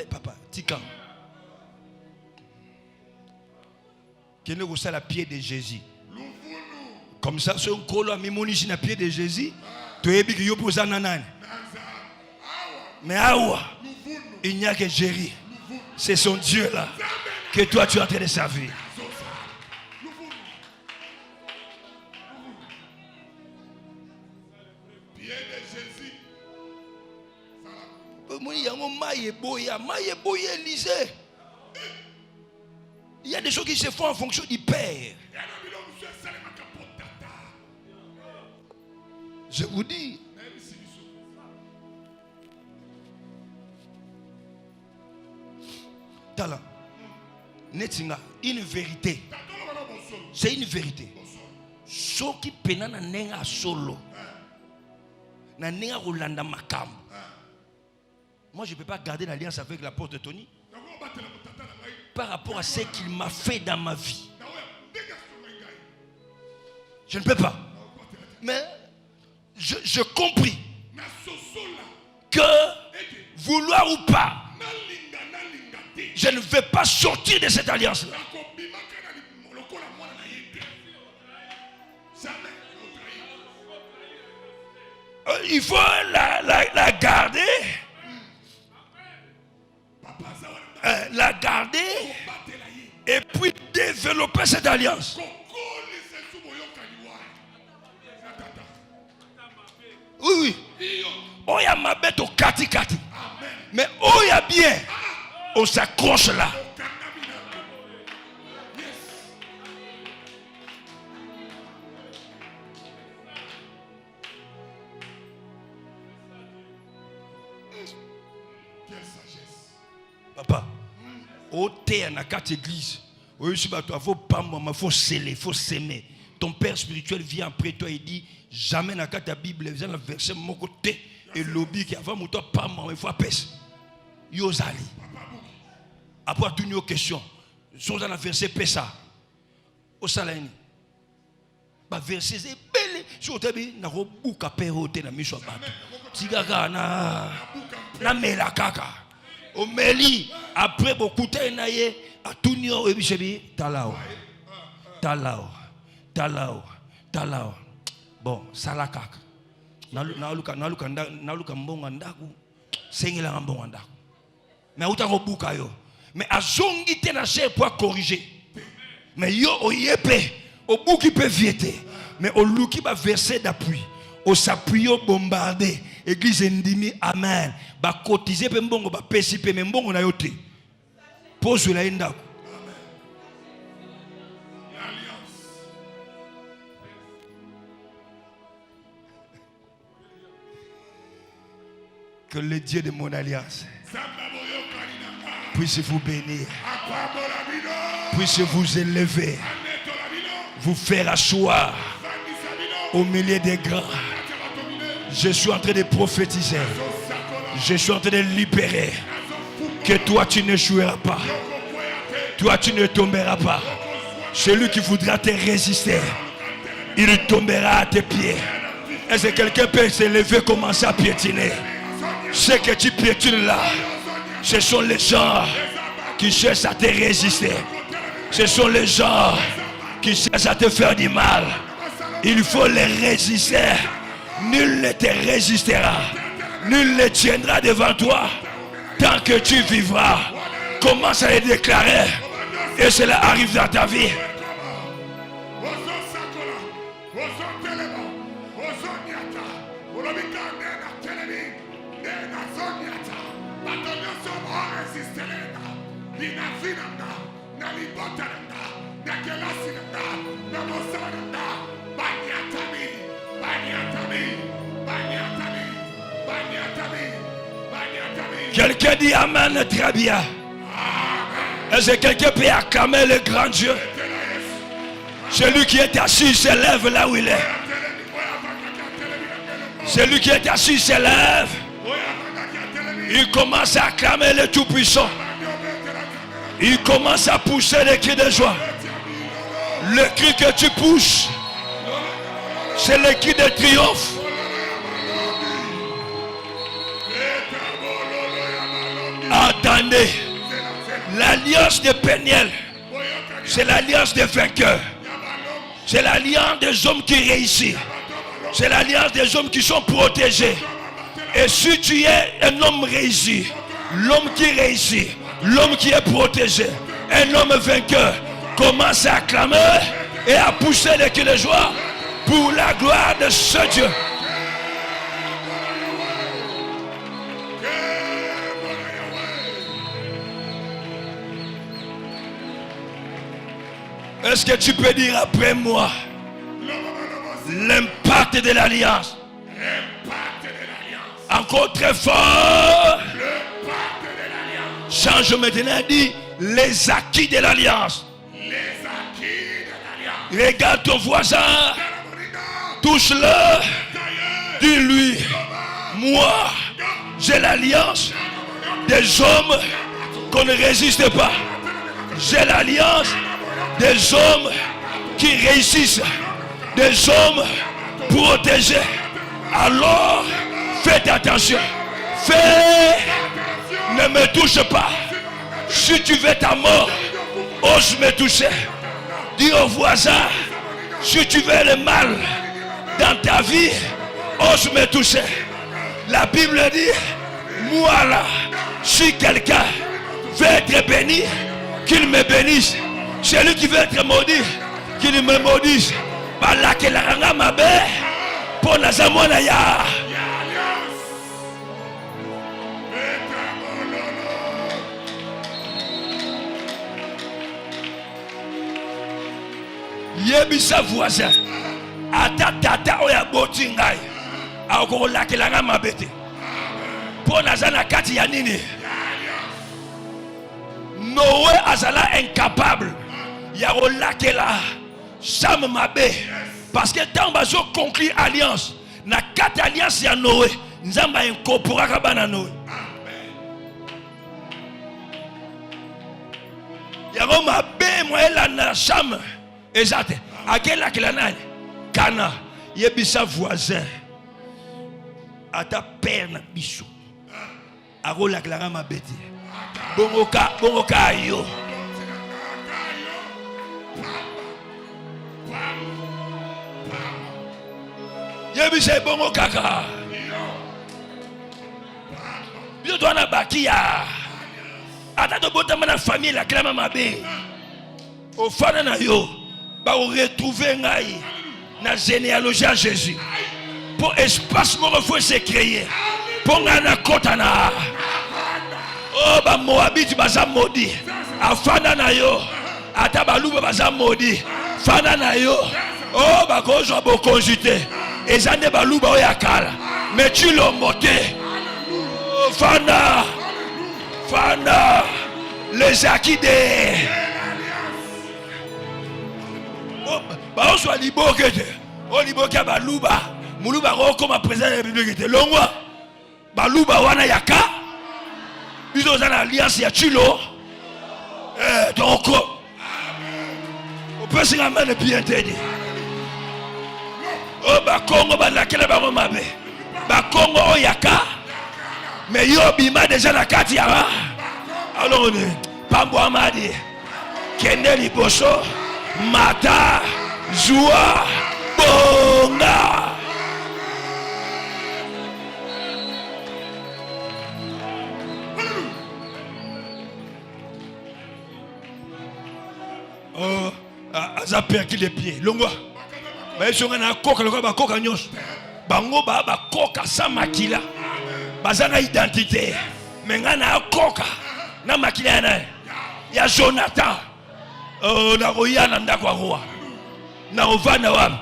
Papa, tika. Qui est au la pied de Jésus. Comme ça, si on colle à Mimonichi à pied de Jésus, tu es bien que yo pose nanan. Mais awa, il n'y a que Jésus. C'est son Dieu là que toi tu es en train de servir. Il y a des choses qui se font en fonction du Père. Je vous dis. Talent. Netinga, une vérité. C'est une vérité. Ce qui pena na nenga solo. Na nenga rolanda makam. Moi je ne peux pas garder l'alliance avec l'apôtre Tony par rapport à ce qu'il m'a fait dans ma vie. Je ne peux pas. Mais je compris que vouloir ou pas, je ne vais pas sortir de cette alliance-là. Il faut la garder. La garder et puis développer cette alliance. Oui, oui. Oh, il y a ma bête au kati kati. Mais oh, il y a bien. On s'accroche là. Papa, au thé à quatre églises, il faut sceller, il faut s'aimer. Ton père spirituel vient après toi et dit jamais n'a qu'à ta Bible, vient le verset mon côté et lobby qui avant mon toi pas moi, il faut apaiser. Yozali. Après toutes nos questions, sont dans le verset Pessa. Au salaire. Bah verset c'est belle. Sur tabi na robuka perote na miswa bato. Tigaga na mela kaka. Au meli après beaucoup de naie à tout nio et bichebi talao. Bon, salakak. Naluka mbonga ndaku. Sengela mbonga ndaku. Mais où t'as rebuka yo. Mais à zongi te na cher pour corriger. Mais yo o yepe au bout qui peut vieter. Mais au loup qui va verser d'appui. Au s'appuyer au bombarder. Église endimi amen. Ba cotiser pe mbongo ba pesipe mais mbongo na yote. Pose la enda. Que le Dieu de mon alliance puisse vous bénir, puisse vous élever, vous faire asseoir au milieu des grands. Je suis en train de prophétiser, je suis en train de libérer que toi tu n'échoueras pas, toi tu ne tomberas pas. Celui qui voudra te résister, il tombera à tes pieds. Est-ce que quelqu'un peut s'élever, commencer à piétiner? Ce que tu piétines là, ce sont les gens qui cherchent à te résister. Ce sont les gens qui cherchent à te faire du mal. Il faut les résister. Nul ne te résistera. Nul ne tiendra devant toi tant que tu vivras. Commence à les déclarer et cela arrive dans ta vie. Quelqu'un dit Amen, très bien. Est-ce que quelqu'un peut acclamer le grand Dieu? Celui qui est assis se lève là où il est. Celui qui est assis se lève. Il commence à acclamer le Tout-Puissant. Il commence à pousser les cris de joie. Le cri que tu pousses, c'est le cri de triomphe. Attendez, l'alliance de Péniel, c'est l'alliance des vainqueurs. C'est l'alliance des hommes qui réussissent. C'est l'alliance des hommes qui sont protégés. Et si tu es un homme réussi, l'homme qui réussit, l'homme qui est protégé, un homme vainqueur, commence à acclamer et à pousser les cris de joie pour la gloire de ce Dieu. Est-ce que tu peux dire après moi l'impact de l'alliance? Encore très fort. Change maintenant, dit les acquis de l'alliance. Regarde ton voisin, touche-le, dis-lui, moi j'ai l'alliance des hommes qu'on ne résiste pas. J'ai l'alliance des hommes qui réussissent, des hommes protégés. Alors, faites attention. Ne me touche pas. Si tu veux ta mort, ose me toucher. Dis au voisin, si tu veux le mal dans ta vie, ose me toucher. La Bible dit, moi là, si quelqu'un veut être béni, qu'il me bénisse. Celui qui veut être maudit, qu'il me maudisse. Pour ya. Yebisa voisin. Ata tata oya boti ngai. Ako lakelanga mabete. Pour nazana kati ya nini. Noé azala incapable. Yaro lakela Sam mabe. Parce que tant bazo conclut alliance. Na quatre alliance ya Noé. Nzamba incorpora kabana Noé. Yaro mabe moela na Sam. Exact. Akela lakela nani? Kana. Yebisa voisin. Ata père na biso. Ako lakela mabete. Bongoka yo. Yebise bongo kaka. Biso to na bakia. Ata to botama na famille la klama mabe. Au fana na yo ba retrouver ngai na généalogie à Jésus. Pour espace mo faut se créer. Pour ngana kotana. Oh ba Moabit baza modi. Afana na yo. Ata baluba baza modi. Fana na yo. Oh ba kozo bo conjité. Et ça n'est pas louba ou yakala. Mais tu l'as monté. Oh, Fana. Les acquis des. Oh, bah on soit libokete. Oh liboka baluba. Muluba roko ma président de la République. Longwa. Baluba wana yaka. Ils ont une alliance ya chulo. Donc. On peut se ramener bien t'aider. Oh ba Congo ba lakela ba mabe. Ba Congo oyaka. Mais yo bima déjà na kati ya. Alors Pambo Amadi. Kende liboso. Mata. Joua. Bonga. Oh, aza perki les pieds. Longwa. Mais ils sont en coca, le gars coca nyos. Bango ba coca sans makila. Bazana identité. Mais ngana coca na makila na. Ya Jonathan. Oh, na royana ndako roi. Na ovana wam.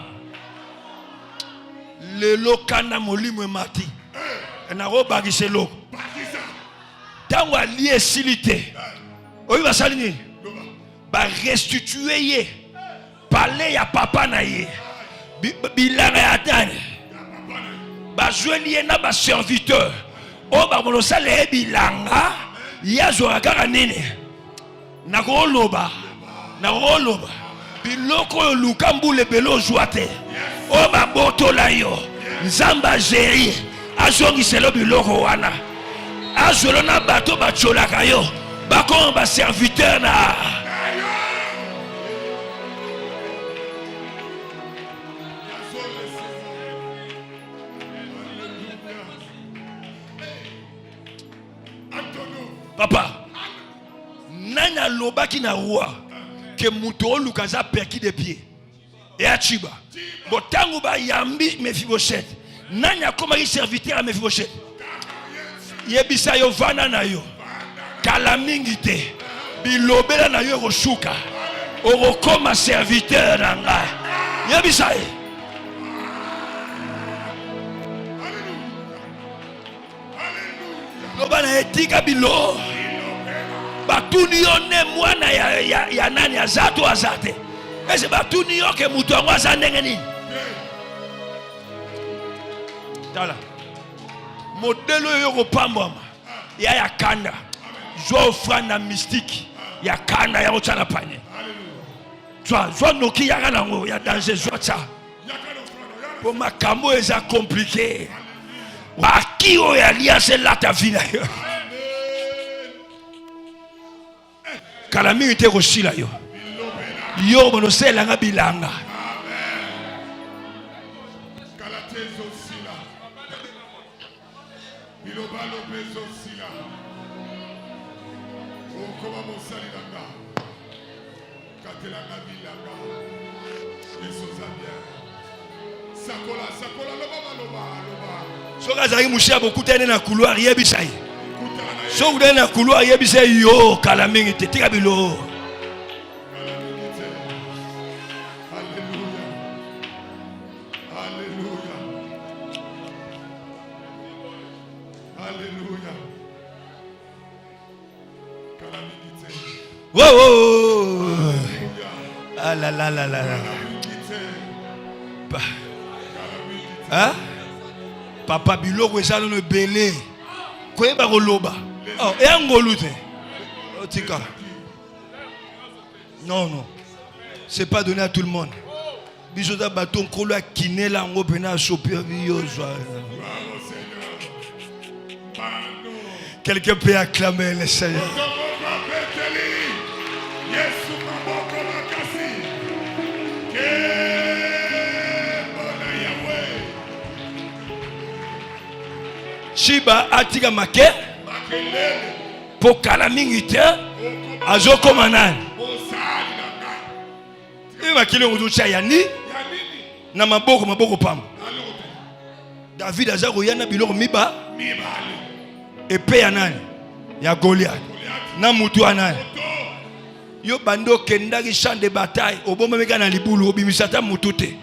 Lelo kana molimo mati. Na roba giselo. Tango ali silité. Oyi basali nini? Ba restituer ye. Parler ya papa na ye. Bilanga ya tane. Ba jouer na ba serviteur. O ba mono sale bilanga. Ya zo akara nini. Na roloba. Biloko lukambule belo joate. O ba botola yo. Nzamba geri. Azongi selo biloko wana. Azolo na bato bachola kayo. Bakon ba serviteur na. Papa, nana lobaki na roi que muto lukaza perki de pied et achiba. Botango ba yambi Mephibosheth. Nana koma ki serviteur à Mephibosheth. Yebisa yo vana na yo. Kalamingi te. Bilobela na yo roshuka. Orokoma serviteur na nga. Yebisa ye. Lobana etika bilo. Batuni yo ne mwana ya nani azato azate. Ese batuni yo ke mutu angwa za ndenge nini. Tala. Modelo yo kopambama. Ya kanda. Zo ofranda mystique. Ya kanda ya ochana panye. Zo noki ya kanango ya danger zo cha. Pour makambo eza compliqué. Waki o ya liase lata vina yo. Kalami ite koshila yo. Yo bono sela nga bilanga. Kalatezo sila. Bilobalo bezo sila. Okoma mosali nanga. Katelanga bilanga. Yesu zabia. Sakola loba. Soka zaki mushia bokutene na couloir yebisai. So udene na couloir yebisai yo kalami ite tika bilo. Wow. Ah la la la la. Hein? Papa biloko ezalo no belé. Koyeba koloba. Oh, et angolute. Oh tika. Non. C'est pas donné à tout le monde. Bisoda baton kolo akinela ngo pena choper yo. Quelqu'un peut acclamer le Seigneur. Shiba atika make pour kalamingi te azokoma nani makile nguducha yani na maboko pamba. David azako yana biloko miba epée ya nani ya Goliath na mutu anani yo bando kendaki champ de bataille oboma meka na libulu obimisata mutu te.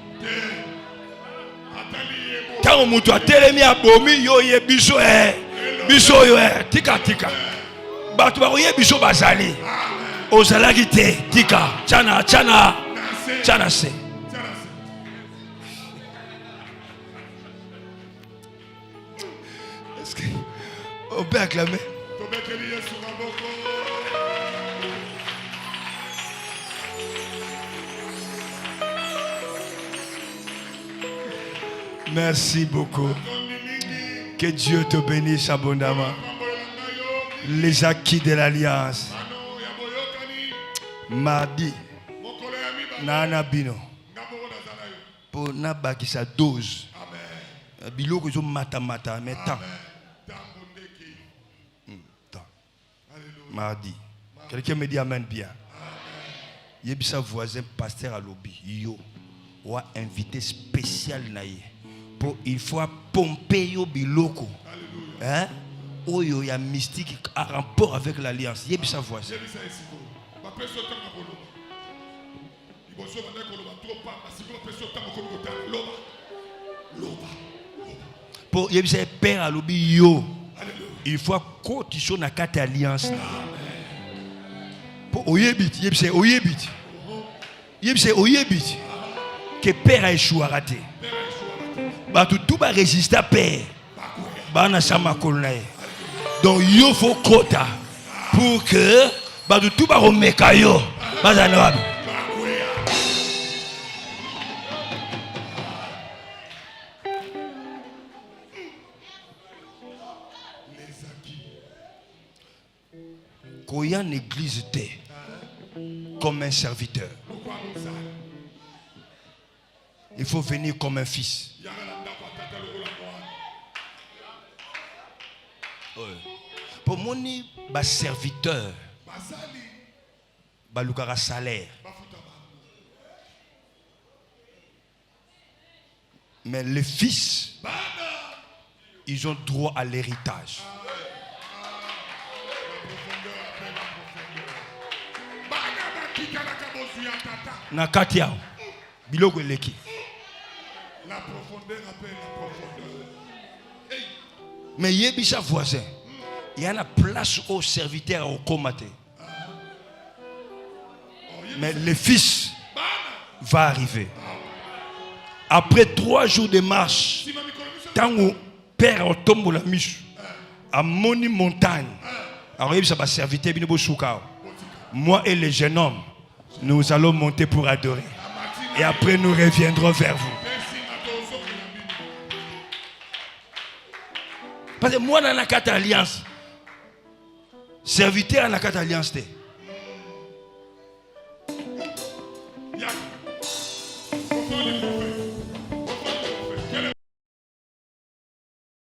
Quand mutu atelemi abomi yo ye biso biso yo tika batu ba ye biso bazali ozalaki te tika chana se. Est-ce que on peut acclamer? Merci beaucoup. Que Dieu te bénisse abondamment. Les acquis de l'alliance. Mardi, Nana Bino. Pour nabaki sa dose. Bilo que je mata, mais tant. Mardi. Quelqu'un me dit amen bien. Yebisa voisin pasteur à lobby. Yo. Ou invité spécial naïe. Pour il faut pomper yo biloko. Hein? Oyo ya mystique en rapport avec l'alliance. Yebisa voisin. Pour y a père à l'obi yo. Il faut continuer na carte alliance. Pour oyebit, yebse oyebit. Yebse oyebit. Que père a échoué à rater. Bah tout va résister à père. Bah na sama kolnae. Donc il faut quota pour que bah tout va remettre yo. Bah ça n'a pas. Quand il y a une église comme un serviteur, il faut venir comme un fils. Pour mon serviteur, il y a un salaire. Mais les fils, ils ont droit à l'héritage. Nakatia, biloko eleki. La profondeur appelle la profondeur. Mais yebisa voisin, il y a une place au serviteur au comité. Mais le fils va arriver. Après 3 jours de marche, tant que père au tombe la miche, à Moni montagne, alors il va serviteur bino bosuka. Moi et les jeunes hommes, nous allons monter pour adorer. Et après nous reviendrons vers vous. Parce que moi dans la carte alliance, serviteur dans la carte alliance.